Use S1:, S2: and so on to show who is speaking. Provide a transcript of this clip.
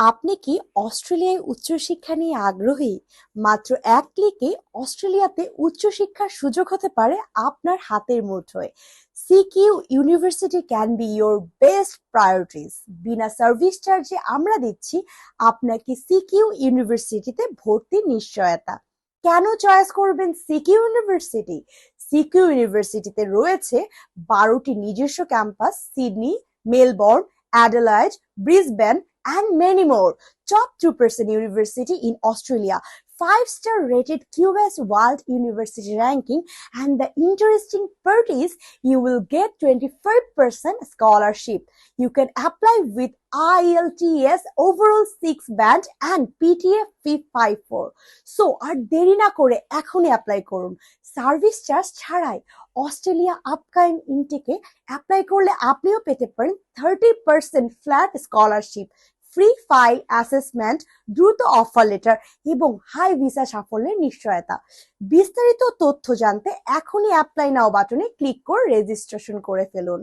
S1: আপনি কি অস্ট্রেলিয়ায় উচ্চশিক্ষা নিয়ে আগ্রহী? মাত্র এক ক্লিকে অস্ট্রেলিয়াতে উচ্চশিক্ষার সুযোগ হতে পারে আপনার হাতের মুঠোয়। CQ university can be your best priorities. Veena service চার্জে আমরা দিচ্ছি আপনাকে সিকিউ ইউনিভার্সিটিতে ভর্তির নিশ্চয়তা। কেন চয়েস করবেন সিকিউ ইউনিভার্সিটি? সিকিউ ইউনিভার্সিটিতে রয়েছে 12টি নিজস্ব ক্যাম্পাস, Sydney, Melbourne, Adelaide, Brisbane and many more. Top 2% university in Australia, 5-star rated QS World University ranking, and the interesting part is you will get 25% scholarship. You can apply with IELTS overall 6 band and PTA 554. So আর দেরি না করে এখনই apply করুন service charge ছাড়াই। Australia upcoming ইনটেকে apply করলে আপনিও পেতে পারেন 30% flat scholarship, free file assessment, দ্রুত অফার লেটার এবং হাই ভিসা সাফল্যের নিশ্চয়তা। বিস্তারিত তথ্য জানতে এখনই অ্যাপ্লাই নাও বাটনে ক্লিক করে রেজিস্ট্রেশন করে ফেলুন।